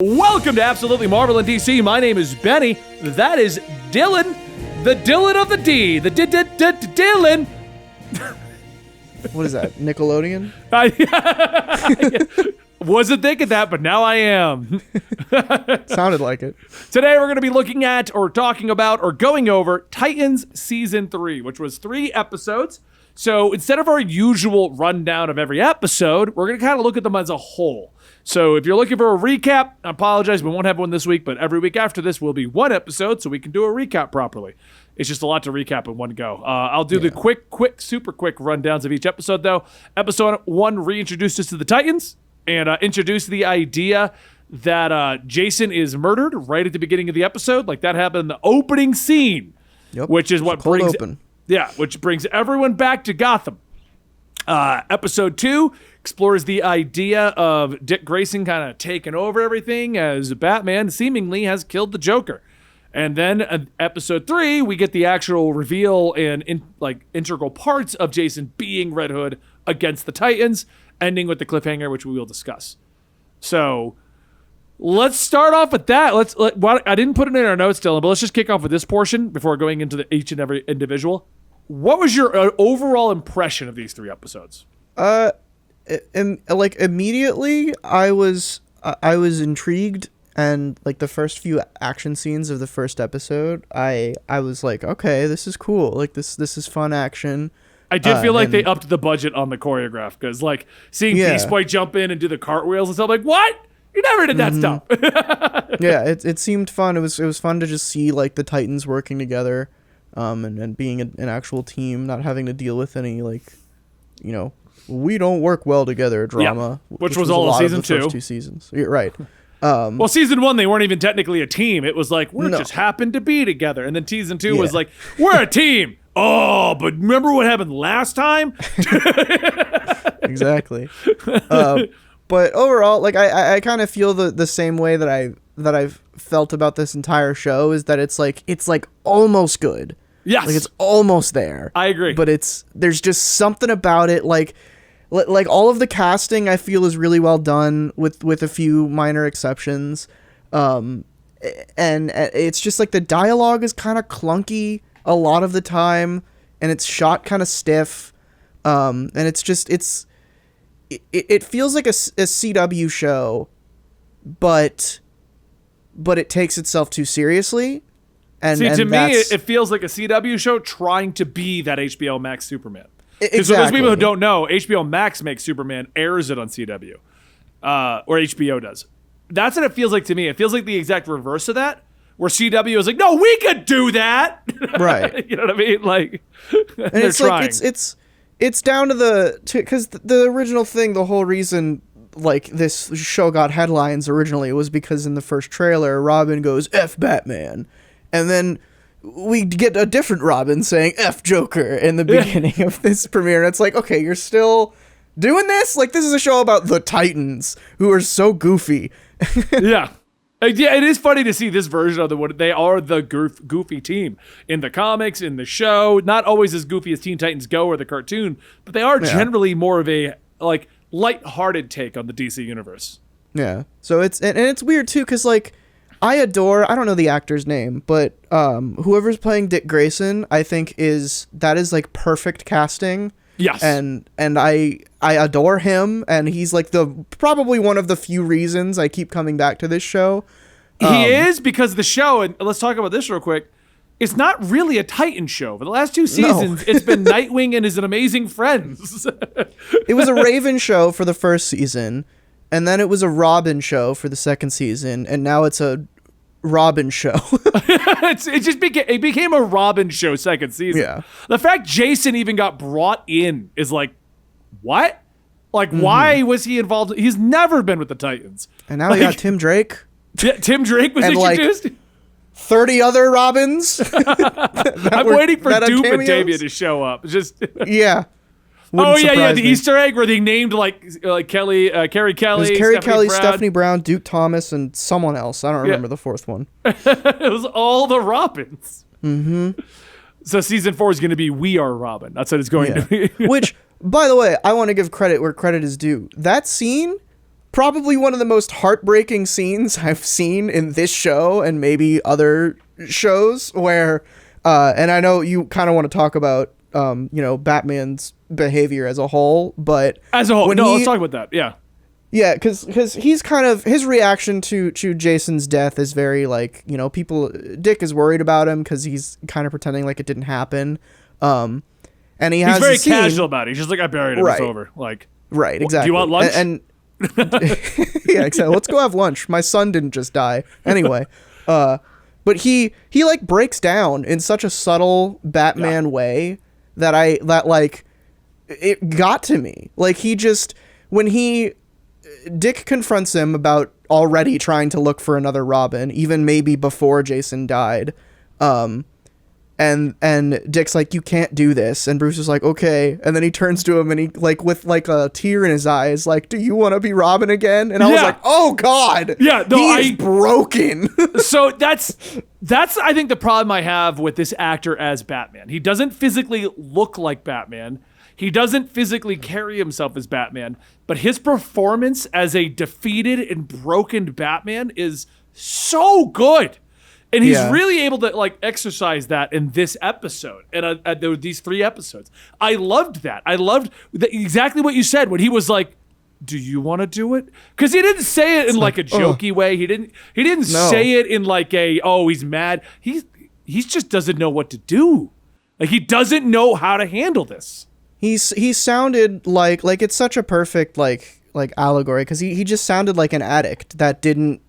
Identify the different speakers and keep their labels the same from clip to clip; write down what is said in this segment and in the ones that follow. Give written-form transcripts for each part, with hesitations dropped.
Speaker 1: Welcome to Absolutely Marvel in DC. My name is Benny. That is Dylan. The Dylan of the D. The Dylan.
Speaker 2: What is that, Nickelodeon?
Speaker 1: Wasn't thinking that, but now I am.
Speaker 2: Sounded like it.
Speaker 1: Today we're going to be looking at, or talking about, or going over Titans Season 3, which was 3 episodes. So instead of our usual rundown of every episode, we're going to kind of look at them as a whole. So if you're looking for a recap, I apologize, we won't have one this week, but every week after this will be one episode so we can do a recap properly. It's just a lot to recap in one go. I'll do the super quick rundowns of each episode, though. Episode 1 reintroduced us to the Titans and introduced the idea that Jason is murdered right at the beginning of the episode. Like that happened in the opening scene, which is what brings which brings everyone back to Gotham. Episode 2 explores the idea of Dick Grayson kind of taking over everything as Batman seemingly has killed the Joker. And then episode 3, we get the actual reveal and integral parts of Jason being Red Hood against the Titans, ending with the cliffhanger, which we will discuss. So let's start off with that. I didn't put it in our notes, Dylan, but let's just kick off with this portion before going into each and every individual. What was your overall impression of these 3 episodes?
Speaker 2: Immediately, I was intrigued, and like the first few action scenes of the first episode, I was like, okay, this is cool. Like this is fun action.
Speaker 1: I did feel like they upped the budget on the choreograph because like seeing Beast Boy jump in and do the cartwheels and stuff, like what? You never did that stuff.
Speaker 2: Yeah, it seemed fun. It was fun to just see like the Titans working together. And being an actual team, not having to deal with any we don't work well together drama,
Speaker 1: which was all in season 2.
Speaker 2: First 2 seasons, you're right.
Speaker 1: Well, season 1 they weren't even technically a team. It was like just happened to be together, and then season 2 was like we're a team. Oh, but remember what happened last time?
Speaker 2: Exactly. But overall, like I kind of feel the same way that I've felt about this entire show, is that it's like almost good.
Speaker 1: Yes.
Speaker 2: Like it's almost there.
Speaker 1: I agree.
Speaker 2: But there's just something about it, like all of the casting I feel is really well done with a few minor exceptions. And it's just like the dialogue is kind of clunky a lot of the time, and it's shot kind of stiff. And it feels like a CW show, but it takes itself too seriously. And to me,
Speaker 1: it feels like a CW show trying to be that HBO Max Superman. Because
Speaker 2: exactly.
Speaker 1: for those people who don't know, HBO Max makes Superman, airs it on CW, or HBO does. That's what it feels like to me. It feels like the exact reverse of that, where CW is like, no, we could do that.
Speaker 2: Right.
Speaker 1: You know what I mean? Like,
Speaker 2: and it's trying. Like it's down to because the original thing, the whole reason like this show got headlines originally was because in the first trailer, Robin goes F Batman. And then we get a different Robin saying F Joker in the beginning of this premiere. And it's like, okay, you're still doing this? Like, this is a show about the Titans, who are so goofy.
Speaker 1: Yeah. Yeah, it is funny to see this version of they are the goofy team in the comics, in the show. Not always as goofy as Teen Titans Go or the cartoon, but they are generally more of a like light-hearted take on the DC universe.
Speaker 2: Yeah. So it's weird too, because like I don't know the actor's name, but whoever's playing Dick Grayson, I think that is like perfect casting.
Speaker 1: Yes.
Speaker 2: And I adore him, and he's like probably one of the few reasons I keep coming back to this show.
Speaker 1: He is, because the show, and let's talk about this real quick, it's not really a Titan show. For the last 2 seasons, it's been Nightwing and his amazing friends.
Speaker 2: It was a Raven show for the first season, and then it was a Robin show for the second season, and now it's a Robin show.
Speaker 1: It became a Robin show second season.
Speaker 2: Yeah.
Speaker 1: The fact Jason even got brought in is like, what? Like, why was he involved? He's never been with the Titans.
Speaker 2: And now we got Tim Drake.
Speaker 1: Yeah, Tim Drake was introduced.
Speaker 2: Like 30 other Robins.
Speaker 1: I'm waiting for Doom and Damien to show up.
Speaker 2: Yeah.
Speaker 1: The Easter egg where they named like Kelly, Carrie Kelly,
Speaker 2: Stephanie Brown, Duke Thomas, and someone else. I don't remember the fourth one.
Speaker 1: It was all the Robins.
Speaker 2: Mm-hmm.
Speaker 1: So season 4 is going to be We Are Robin. That's what it's going to be.
Speaker 2: Which, by the way, I want to give credit where credit is due. That scene, probably one of the most heartbreaking scenes I've seen in this show and maybe other shows where, and I know you kind of want to talk about, Batman's behavior as a whole, but
Speaker 1: let's talk about that. Yeah.
Speaker 2: Yeah, because he's kind of, his reaction to Jason's death is very Dick is worried about him because he's kind of pretending like it didn't happen. And he's
Speaker 1: very casual about it. He's just like, I buried him. Right. It's over. Like,
Speaker 2: right, exactly.
Speaker 1: Do you want lunch?
Speaker 2: And yeah, exactly. Let's go have lunch. My son didn't just die. Anyway, but he like breaks down in such a subtle Batman way that it got to me. Like when Dick confronts him about already trying to look for another Robin, even maybe before Jason died. And Dick's like, you can't do this. And Bruce is like, okay. And then he turns to him and he with a tear in his eyes, like, do you want to be Robin again? And I was like, oh God.
Speaker 1: Yeah. No,
Speaker 2: he's broken.
Speaker 1: So that's I think the problem I have with this actor as Batman. He doesn't physically look like Batman. He doesn't physically carry himself as Batman, but his performance as a defeated and broken Batman is so good. And he's really able to exercise that in this episode and these 3 episodes. I loved that. I loved exactly what you said when he was like, do you want to do it? Because he didn't say it in a jokey way. He didn't say it in he's mad. He just doesn't know what to do. Like, he doesn't know how to handle this.
Speaker 2: He sounded like it's such a perfect allegory because he just sounded like an addict that he didn't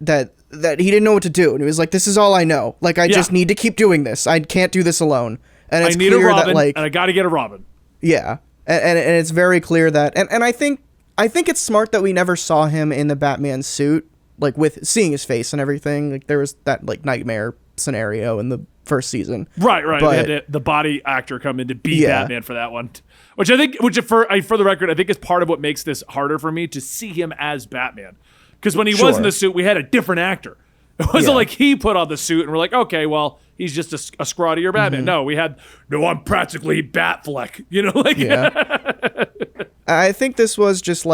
Speaker 2: know what to do, and he was like, this is all I know. Like, I just need to keep doing this. I can't do this alone. And it's
Speaker 1: clear a Robin, and I got to get a Robin.
Speaker 2: Yeah, and it's very clear that and I think it's smart that we never saw him in the Batman suit, with seeing his face and everything. Like, there was that nightmare scenario in the first season.
Speaker 1: Right. But we had the body actor come in to be Batman for that one. Which I think, for the record, I think is part of what makes this harder for me to see him as Batman. Because when he was in the suit, we had a different actor. It wasn't like he put on the suit and we're like, okay, well, he's just a scrawnier Batman. Mm-hmm. No, I'm practically Batfleck.
Speaker 2: Yeah. I think this was just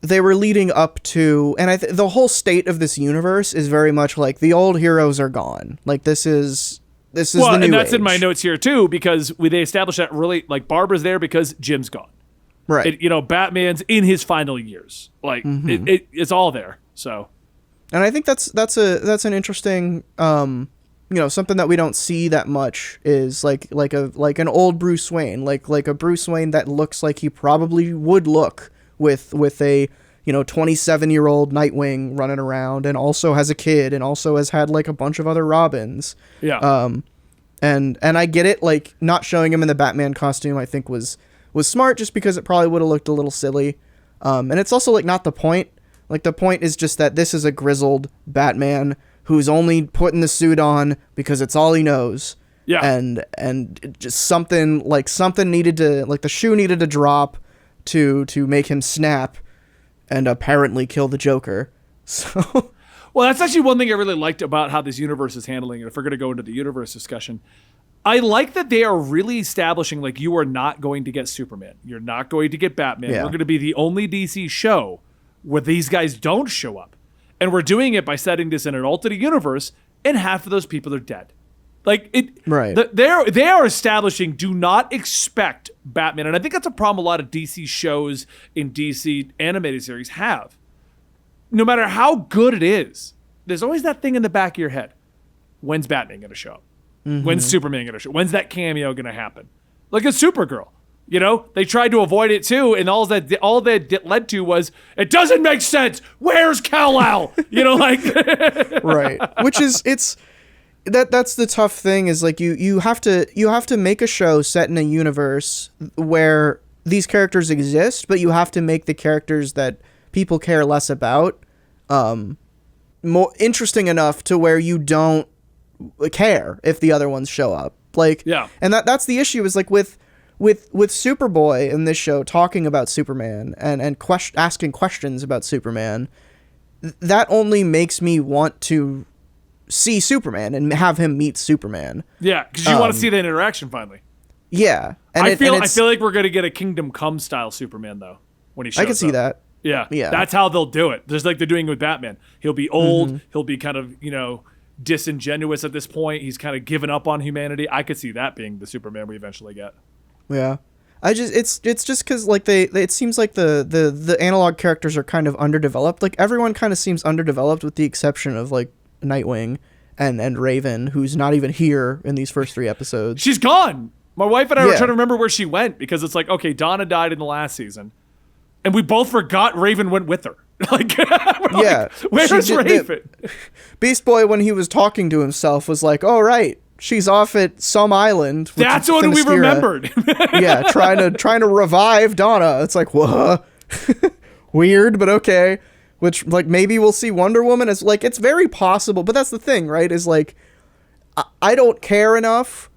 Speaker 2: they were leading up to, and the whole state of this universe is very much like the old heroes are gone. Like, this is the new
Speaker 1: and that's
Speaker 2: age.
Speaker 1: In my notes here too, because they established that really Barbara's there because Jim's gone.
Speaker 2: Right.
Speaker 1: Batman's in his final years. It's all there. So,
Speaker 2: and I think that's an interesting something that we don't see that much is like an old Bruce Wayne, like a Bruce Wayne that looks like he probably would look with a 27-year-old Nightwing running around, and also has a kid, and also has had a bunch of other Robins.
Speaker 1: Yeah.
Speaker 2: And I get it, not showing him in the Batman costume I think was smart, just because it probably would have looked a little silly. And it's also not the point. The point is just that this is a grizzled Batman who's only putting the suit on because it's all he knows.
Speaker 1: Yeah.
Speaker 2: And just something needed to, the shoe needed to drop to make him snap and apparently kill the Joker. So,
Speaker 1: well, that's actually one thing I really liked about how this universe is handling it. If we're going to go into the universe discussion, I like that they are really establishing you are not going to get Superman. You're not going to get Batman.
Speaker 2: Yeah.
Speaker 1: We're going to be the only DC show where these guys don't show up. And we're doing it by setting this in an alternate universe, and half of those people are dead.
Speaker 2: Right.
Speaker 1: They are establishing, do not expect Batman. And I think that's a problem a lot of DC shows in DC animated series have. No matter how good it is, there's always that thing in the back of your head. When's Batman going to show up? Mm-hmm. When's Superman going to show up? When's that cameo going to happen? Like a Supergirl. They tried to avoid it too, and all that led to was, it doesn't make sense. Where's Kal-El?
Speaker 2: Right. Which is, that's the tough thing is you have to make a show set in a universe where these characters exist, but you have to make the characters that people care less about more interesting enough to where you don't care if the other ones show up. And that's the issue is with Superboy in this show talking about Superman and asking questions about Superman, that only makes me want to see Superman and have him meet Superman.
Speaker 1: Yeah, because you want to see that interaction finally.
Speaker 2: Yeah,
Speaker 1: I feel like we're gonna get a Kingdom Come style Superman though when he shows up.
Speaker 2: I can see that.
Speaker 1: Yeah.
Speaker 2: Yeah.
Speaker 1: That's how they'll do it. Just like they're doing with Batman. He'll be old. He'll be kind of, disingenuous at this point. He's kind of given up on humanity. I could see that being the Superman we eventually get.
Speaker 2: Yeah. It's just because like it seems like the analog characters are kind of underdeveloped. Like everyone kind of seems underdeveloped with the exception of like Nightwing and Raven, who's not even here in these first 3 episodes.
Speaker 1: She's gone. My wife and I were trying to remember where she went because it's like, okay, Donna died in the last season, and we both forgot Raven went with her. Like,
Speaker 2: yeah,
Speaker 1: where's Raven?
Speaker 2: Beast Boy, when he was talking to himself, was like, "Oh right, she's off at some island."
Speaker 1: That's when we remembered.
Speaker 2: Yeah, trying to revive Donna. It's like, whoa, weird, but okay. Which like maybe we'll see Wonder Woman as like it's very possible, but that's the thing, right? Is like I don't care enough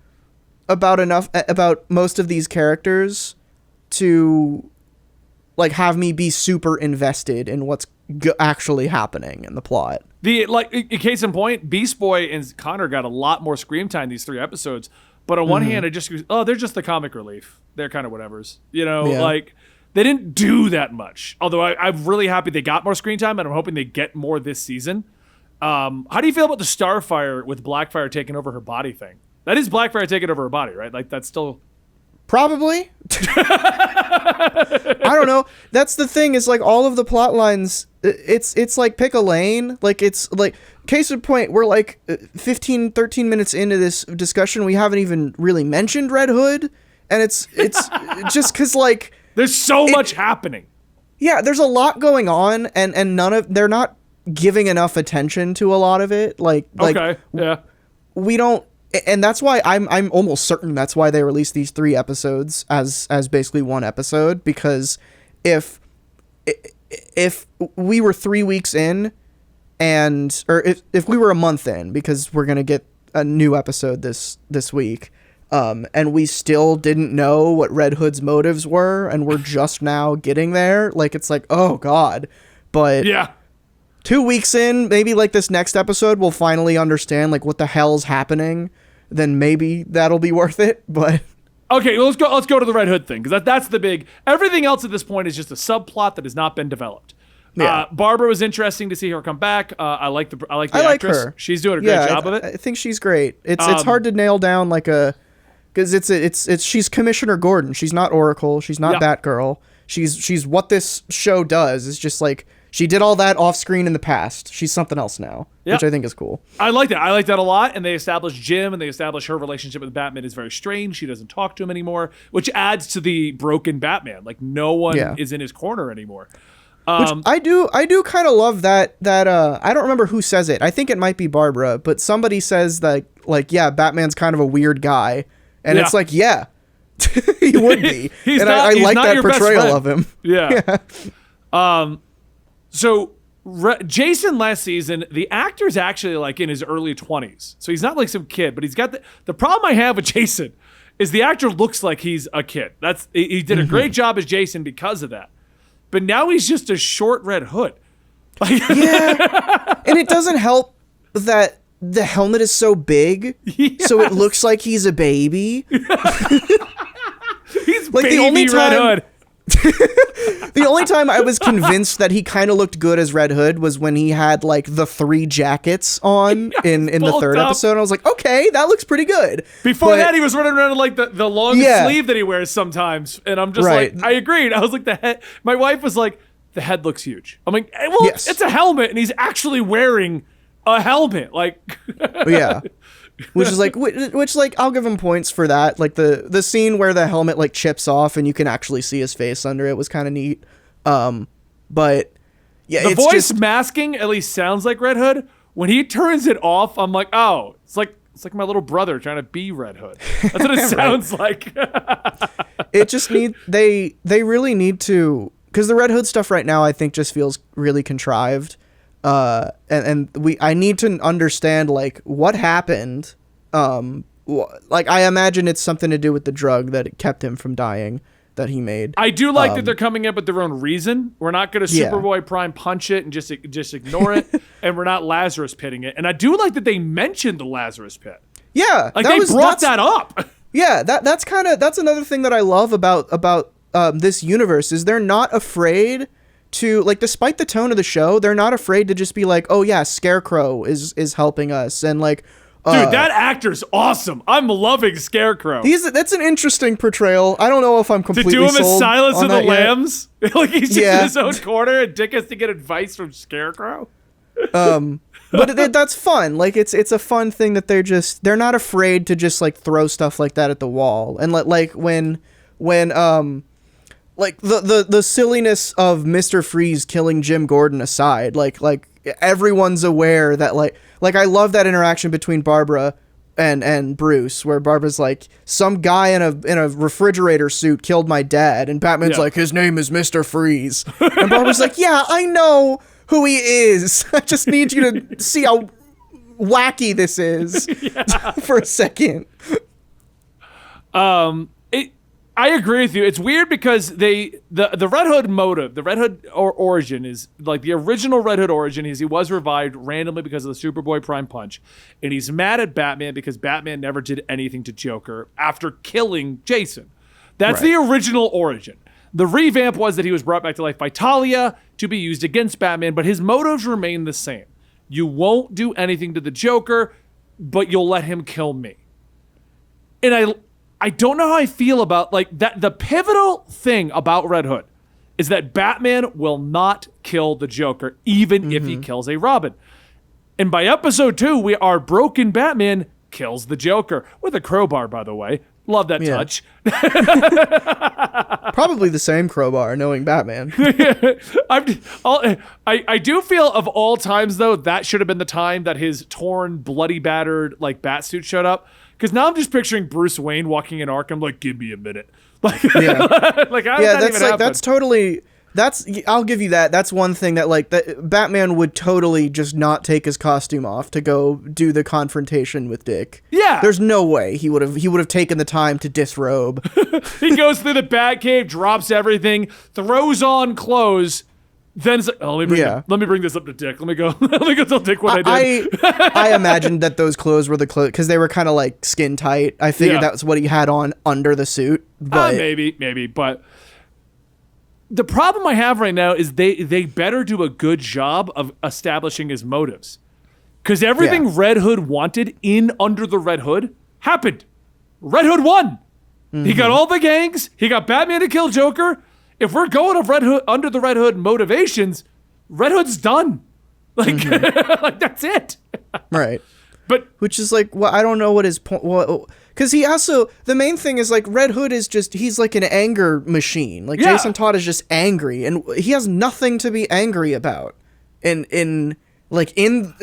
Speaker 2: about most of these characters to like have me be super invested in what's actually happening in the plot.
Speaker 1: In case in point, Beast Boy and Connor got a lot more screen time these 3 episodes. But on one hand, I just they're just the comic relief. They're kind of whatevers, like they didn't do that much. Although I'm really happy they got more screen time, and I'm hoping they get more this season. How do you feel about the Starfire with Blackfire taking over her body thing? That is Blackfire taking over her body, right? Like that's still.
Speaker 2: Probably. I don't know. That's the thing is like all of the plot lines, it's like pick a lane. Like it's like case in point, we're like 13 minutes into this discussion. We haven't even really mentioned Red Hood. And it's just cause like.
Speaker 1: There's so much happening.
Speaker 2: Yeah. There's a lot going on and they're not giving enough attention to a lot of it. Okay.
Speaker 1: Yeah.
Speaker 2: We don't. And that's why I'm almost certain that's why they released these 3 episodes as basically one episode, because if we were 3 weeks in or if we were a month in, because we're going to get a new episode this week, and we still didn't know what Red Hood's motives were and we're just now getting there, like it's like, oh God. But
Speaker 1: yeah.
Speaker 2: 2 weeks in, maybe like this next episode, we'll finally understand like what the hell's happening. Then maybe that'll be worth it. But
Speaker 1: okay, well, let's go to the Red Hood thing because that's the big. Everything else at this point is just a subplot that has not been developed. Yeah. Barbara was interesting to see her come back. I like the actress.
Speaker 2: Her.
Speaker 1: She's doing a great job of it.
Speaker 2: I think she's great. It's hard to nail down like because it's she's Commissioner Gordon. She's not Oracle. She's not Batgirl. She's what this show does is just like. She did all that off screen in the past. She's something else now, which I think is cool.
Speaker 1: I like that. I like that a lot. And they established Jim and they established her relationship with Batman is very strange. She doesn't talk to him anymore, which adds to the broken Batman. Like no one is in his corner anymore.
Speaker 2: Which I do kind of love that I don't remember who says it. I think it might be Barbara, but somebody says that like, yeah, Batman's kind of a weird guy. And it's like, yeah, he would be. And I like that portrayal of him.
Speaker 1: Yeah. So Jason last season, the actor's actually like in his early 20s. So he's not like some kid, but he's got the problem I have with Jason is the actor looks like he's a kid. He did a great job as Jason because of that. But now he's just a short Red Hood.
Speaker 2: Yeah. And it doesn't help that the helmet is so big. Yes. So it looks like he's a baby.
Speaker 1: He's
Speaker 2: like
Speaker 1: baby
Speaker 2: the only
Speaker 1: Red Hood.
Speaker 2: The only time I was convinced that he kind of looked good as Red Hood was when he had like the 3 jackets on in the 3rd episode. And I was like, okay, that looks pretty good.
Speaker 1: Before that, he was running around in like the long sleeve that he wears sometimes. And I'm just like, I agreed. I was like, the head. My wife was like, the head looks huge. I'm like, well, it's a helmet and he's actually wearing a helmet. Like,
Speaker 2: yeah. Which is like, I'll give him points for that. Like the scene where the helmet like chips off and you can actually see his face under it was kind of neat. But yeah,
Speaker 1: the voice masking at least sounds like Red Hood. When he turns it off, I'm like, oh, it's like my little brother trying to be Red Hood. That's what it sounds like.
Speaker 2: It just they really need to, because the Red Hood stuff right now I think just feels really contrived. I need to understand like what happened. Like I imagine it's something to do with the drug that kept him from dying that he made.
Speaker 1: I do like that they're coming up with their own reason. We're not going to Superboy Prime punch it and just ignore it, and we're not Lazarus pitting it. And I do like that they mentioned the Lazarus pit.
Speaker 2: Yeah,
Speaker 1: like they brought that up.
Speaker 2: Yeah, that's another thing that I love about this universe is they're not afraid to, like, despite the tone of the show, they're not afraid to just be like, oh yeah, Scarecrow is helping us, and like,
Speaker 1: dude, that actor's awesome. I'm loving Scarecrow.
Speaker 2: That's an interesting portrayal. I don't know if I'm completely sold.
Speaker 1: To do him as Silence of the Lambs, like he's just in his own corner, and Dick has to get advice from Scarecrow.
Speaker 2: But that's fun. Like it's a fun thing that they're not afraid to just like throw stuff like that at the wall, and like when like the silliness of Mr. Freeze killing Jim Gordon aside, like everyone's aware that like I love that interaction between Barbara and Bruce, where Barbara's like, some guy in a refrigerator suit killed my dad, and Batman's like, his name is Mr. Freeze, and Barbara's like, yeah, I know who he is. I just need you to see how wacky this is for a second.
Speaker 1: I agree with you. It's weird because the Red Hood motive, the Red Hood origin is like the original Red Hood origin is he was revived randomly because of the Superboy Prime Punch, and he's mad at Batman because Batman never did anything to Joker after killing Jason. That's the original origin. The revamp was that he was brought back to life by Talia to be used against Batman, but his motives remain the same. You won't do anything to the Joker, but you'll let him kill me. And I don't know how I feel about like that. The pivotal thing about Red Hood is that Batman will not kill the Joker, even if he kills a Robin. And by episode 2, our broken Batman kills the Joker with a crowbar, by the way. Love that touch.
Speaker 2: Probably the same crowbar, knowing Batman.
Speaker 1: I do feel of all times, though, that should have been the time that his torn, bloody, battered, like, Batsuit showed up. Because now I'm just picturing Bruce Wayne walking in Arkham, like, give me a minute. Like, like how did that even happen?
Speaker 2: That's totally... I'll give you that. That's one thing that, like, that Batman would totally just not take his costume off to go do the confrontation with Dick.
Speaker 1: Yeah.
Speaker 2: There's no way he would have taken the time to disrobe.
Speaker 1: He goes through the Batcave, drops everything, throws on clothes, then it's like, oh, let me bring this up to Dick. Let me go tell Dick what I did.
Speaker 2: I imagined that those clothes were the clothes because they were kind of like skin tight. I figured that was what he had on under the suit. But
Speaker 1: maybe, but the problem I have right now is they better do a good job of establishing his motives. Because everything Red Hood wanted in Under the Red Hood happened. Red Hood won. He got all the gangs. He got Batman to kill Joker. If we're going of Red Hood Under the Red Hood motivations, Red Hood's done. Like, like that's it.
Speaker 2: Right.
Speaker 1: But
Speaker 2: which is like, well, I don't know what his point. Because he also, the main thing is like Red Hood is just, he's like an anger machine. Like Jason Todd is just angry, and he has nothing to be angry about. In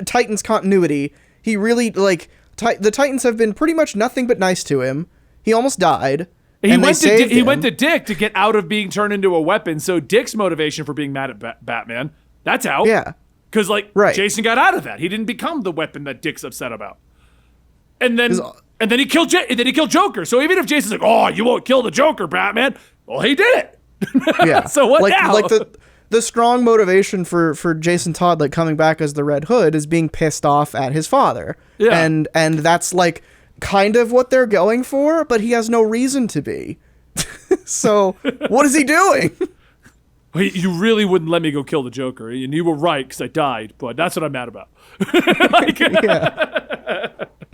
Speaker 2: Titans continuity, he really like the Titans have been pretty much nothing but nice to him. He almost died. He
Speaker 1: went to Dick to get out of being turned into a weapon. So Dick's motivation for being mad at Batman, that's out.
Speaker 2: Yeah.
Speaker 1: Because Jason got out of that. He didn't become the weapon that Dick's upset about. And then he killed Joker. So even if Jason's like, "Oh, you won't kill the Joker, Batman," well, he did it.
Speaker 2: Yeah.
Speaker 1: So what now?
Speaker 2: Like the strong motivation for Jason Todd like coming back as the Red Hood is being pissed off at his father. Yeah. And that's like kind of what they're going for, but he has no reason to be. So what is he doing?
Speaker 1: Well, you really wouldn't let me go kill the Joker, and you were right because I died. But that's what I'm mad about.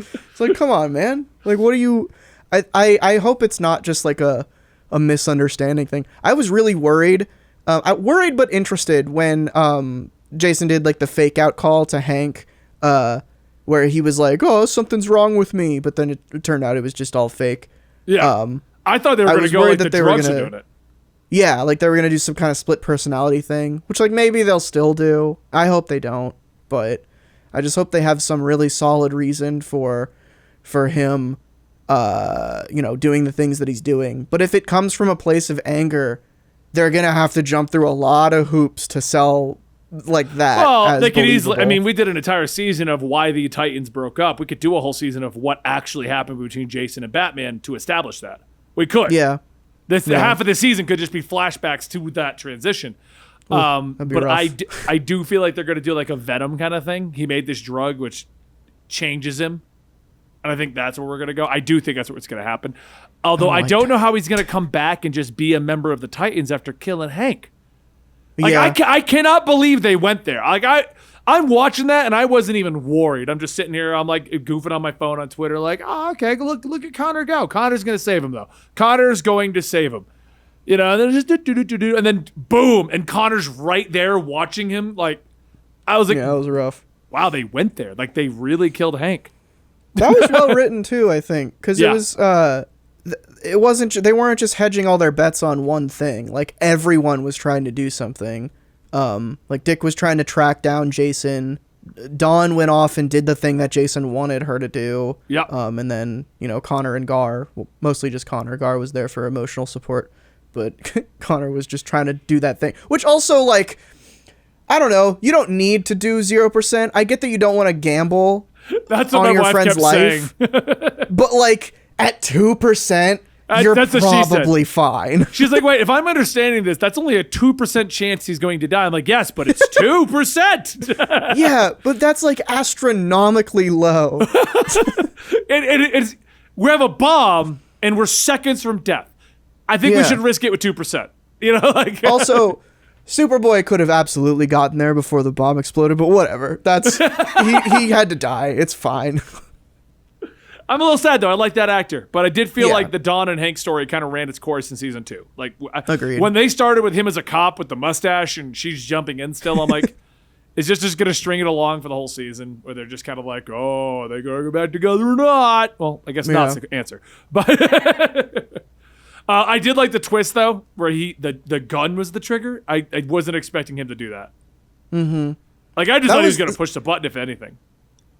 Speaker 2: It's like, come on, man. Like, what are you? I hope it's not just like a misunderstanding thing. I was really worried. Worried but interested when Jason did like the fake out call to Hank, where he was like, "Oh, something's wrong with me," but then it turned out it was just all fake.
Speaker 1: Yeah. I thought they were going to go like the drugs are doing it.
Speaker 2: Yeah, like they were going to do some kind of split personality thing, which like maybe they'll still do. I hope they don't, but I just hope they have some really solid reason for him, doing the things that he's doing. But if it comes from a place of anger, they're going to have to jump through a lot of hoops to sell like that.
Speaker 1: Well, they could easily, I mean, we did an entire season of why the Titans broke up. We could do a whole season of what actually happened between Jason and Batman to establish that. We could.
Speaker 2: Yeah.
Speaker 1: Half of the season could just be flashbacks to that transition. But I do feel like they're going to do like a Venom kind of thing. He made this drug which changes him. And I think that's where we're going to go. I do think that's what's going to happen. Although I don't know how he's going to come back and just be a member of the Titans after killing Hank. Like, I cannot believe they went there. Like, I'm watching that, and I wasn't even worried. I'm just sitting here. I'm like goofing on my phone on Twitter, like, oh, okay, look at Connor go. Connor's going to save him, though. Connor's going to save him. You know, and then just do, and then boom, and Connor's right there watching him. Like, I was like,
Speaker 2: yeah, that was rough.
Speaker 1: Wow, they went there. Like, they really killed Hank.
Speaker 2: That was well written too, I think, because it was. It wasn't. They weren't just hedging all their bets on one thing. Like, everyone was trying to do something. Like, Dick was trying to track down Jason. Dawn went off and did the thing that Jason wanted her to do.
Speaker 1: Yeah.
Speaker 2: And then, you know, Connor and Gar, well, mostly just Connor. Gar was there for emotional support, but Connor was just trying to do that thing. Which also, like, I don't know. You don't need to do 0%. I get that you don't want to gamble.
Speaker 1: That's what on my
Speaker 2: your
Speaker 1: wife
Speaker 2: friend's
Speaker 1: kept
Speaker 2: life,
Speaker 1: saying.
Speaker 2: But like at 2%, you're probably fine.
Speaker 1: She's like, wait, if I'm understanding this, that's only a 2% chance he's going to die. I'm like, yes, but it's 2%.
Speaker 2: Yeah, but that's like astronomically low.
Speaker 1: It's we have a bomb and we're seconds from death. I think we should risk it with 2%. You know, like
Speaker 2: also. Superboy could have absolutely gotten there before the bomb exploded, but whatever. That's he had to die. It's fine.
Speaker 1: I'm a little sad though. I like that actor, but I did feel like the Dawn and Hank story kind of ran its course in season 2. Like,
Speaker 2: agreed.
Speaker 1: When they started with him as a cop with the mustache and she's jumping in still, I'm like, is this just gonna string it along for the whole season, where they're just kind of like, oh, are they gonna go back together or not? Well, I guess not's the answer, but. I did like the twist though, where the gun was the trigger. I wasn't expecting him to do that. Mm-hmm. Like, I just thought he was going to push the button, if anything.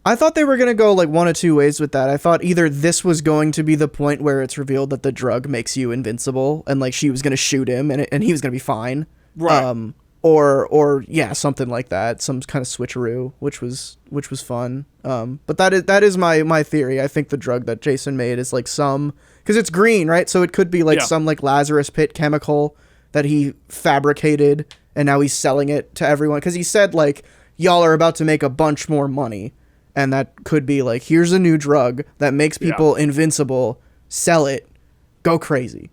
Speaker 2: I thought they were going to go like one of two ways with that. I thought either this was going to be the point where it's revealed that the drug makes you invincible, and like she was going to shoot him, and he was going to be fine.
Speaker 1: Right.
Speaker 2: Or yeah, something like that, some kind of switcheroo, which was fun. But that is my theory. I think the drug that Jason made is like because it's green, right? So it could be like some like Lazarus Pit chemical that he fabricated, and now he's selling it to everyone. Because he said like, y'all are about to make a bunch more money, and that could be like, here's a new drug that makes people invincible. Sell it, go crazy.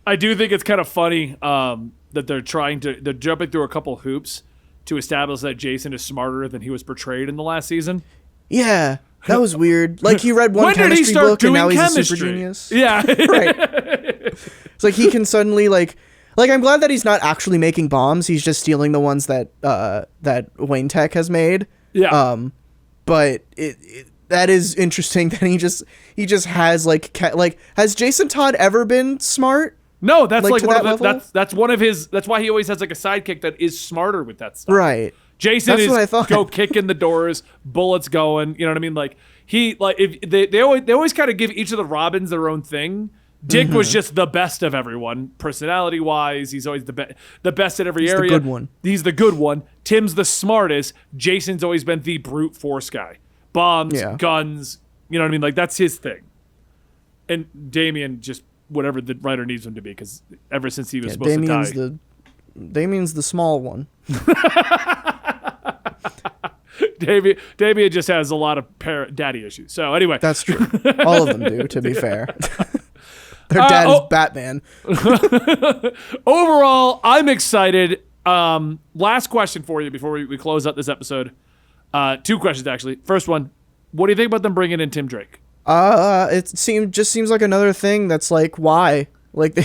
Speaker 1: I do think it's kind of funny. That they're jumping through a couple hoops to establish that Jason is smarter than he was portrayed in the last season.
Speaker 2: Yeah, that was weird. Like, he read one chemistry book and now he's a super genius.
Speaker 1: Yeah.
Speaker 2: Right. It's like he can suddenly like I'm glad that he's not actually making bombs. He's just stealing the ones that Wayne Tech has made.
Speaker 1: Yeah.
Speaker 2: But that is interesting that he just has like has Jason Todd ever been smart?
Speaker 1: No, that's like one of
Speaker 2: the,
Speaker 1: that's one of his. That's why he always has like a sidekick that is smarter with that stuff.
Speaker 2: Right.
Speaker 1: Jason go kicking the doors, bullets going. You know what I mean? Like if they always kind of give each of the Robins their own thing. Dick was just the best of everyone, personality wise. He's always the best at every area.
Speaker 2: He's the good one.
Speaker 1: He's the good one. Tim's the smartest. Jason's always been the brute force guy. Bombs, guns. You know what I mean? Like, that's his thing. And Damien just. Whatever the writer needs him to be, because ever since he was supposed to die.
Speaker 2: Damien's the small one.
Speaker 1: Damien just has a lot of daddy issues. So anyway.
Speaker 2: That's true. All of them do, to be fair. Their dad is Batman.
Speaker 1: Overall, I'm excited. Last question for you before we close out this episode. 2 questions, actually. First one, what do you think about them bringing in Tim Drake?
Speaker 2: It seems like another thing that's like, why? Like,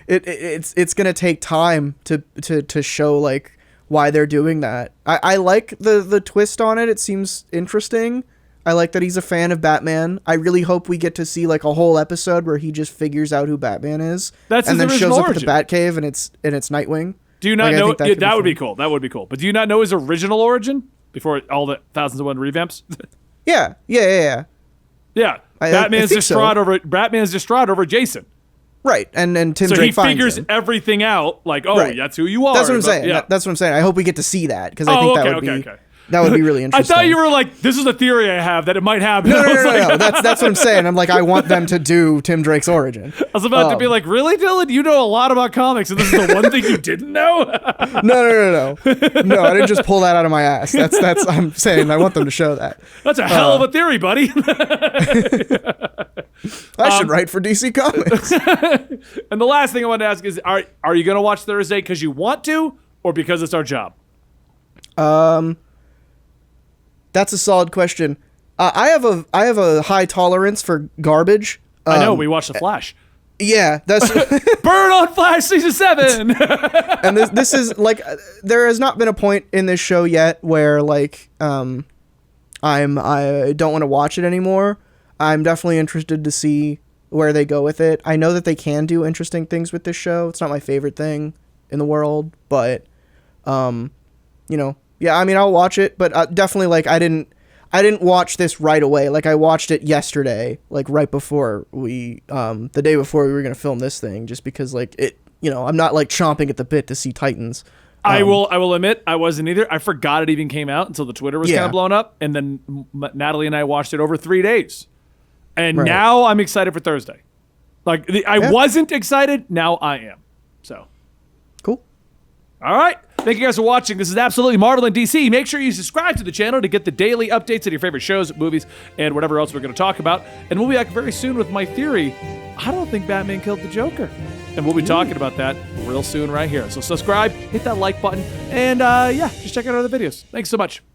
Speaker 2: it's gonna take time to show like why they're doing that. I like the twist on it. It seems interesting. I like that he's a fan of Batman. I really hope we get to see like a whole episode where he just figures out who Batman is.
Speaker 1: That's
Speaker 2: and
Speaker 1: his
Speaker 2: then shows
Speaker 1: origin.
Speaker 2: up at the Batcave and it's Nightwing.
Speaker 1: Do you not know? That would be cool. That would be cool. But do you not know his original origin before all the 1001 revamps?
Speaker 2: Yeah.
Speaker 1: Yeah, Batman's distraught over Jason.
Speaker 2: Right, and Tim
Speaker 1: so
Speaker 2: Drake finds
Speaker 1: he figures
Speaker 2: him.
Speaker 1: everything out. Like, that's who you are.
Speaker 2: That's what I'm saying.
Speaker 1: Yeah.
Speaker 2: That's what I'm saying. I hope we get to see that because I think that would be really interesting.
Speaker 1: I thought you were like, this is a theory I have that it might happen.
Speaker 2: No. That's what I'm saying. I'm like, I want them to do Tim Drake's origin.
Speaker 1: I was about to be like, really, Dylan? You know a lot about comics, and this is the one thing you didn't know?
Speaker 2: No. No, I didn't just pull that out of my ass. That's I'm saying I want them to show that.
Speaker 1: That's a hell of a theory, buddy.
Speaker 2: I should write for DC Comics.
Speaker 1: And the last thing I wanted to ask is, are you going to watch Thursday because you want to, or because it's our job?
Speaker 2: That's a solid question. I have a high tolerance for garbage.
Speaker 1: I know, we watched The Flash.
Speaker 2: Yeah, that's
Speaker 1: Burn on Flash season 7.
Speaker 2: And this is like, there has not been a point in this show yet where like I don't want to watch it anymore. I'm definitely interested to see where they go with it. I know that they can do interesting things with this show. It's not my favorite thing in the world, but yeah, I mean, I'll watch it, but definitely like I didn't watch this right away. Like I watched it yesterday, like right before the day before we were going to film this thing, just because like it, I'm not like chomping at the bit to see Titans.
Speaker 1: I will admit I wasn't either. I forgot it even came out until the Twitter was kind of blown up. And then Natalie and I watched it over 3 days. And now I'm excited for Thursday. Like I wasn't excited. Now I am. So.
Speaker 2: Cool.
Speaker 1: All right. Thank you guys for watching. This is Absolutely Marvel in DC. Make sure you subscribe to the channel to get the daily updates on your favorite shows, movies, and whatever else we're going to talk about. And we'll be back very soon with my theory. I don't think Batman killed the Joker. And we'll be talking about that real soon right here. So subscribe, hit that like button, and just check out other videos. Thanks so much.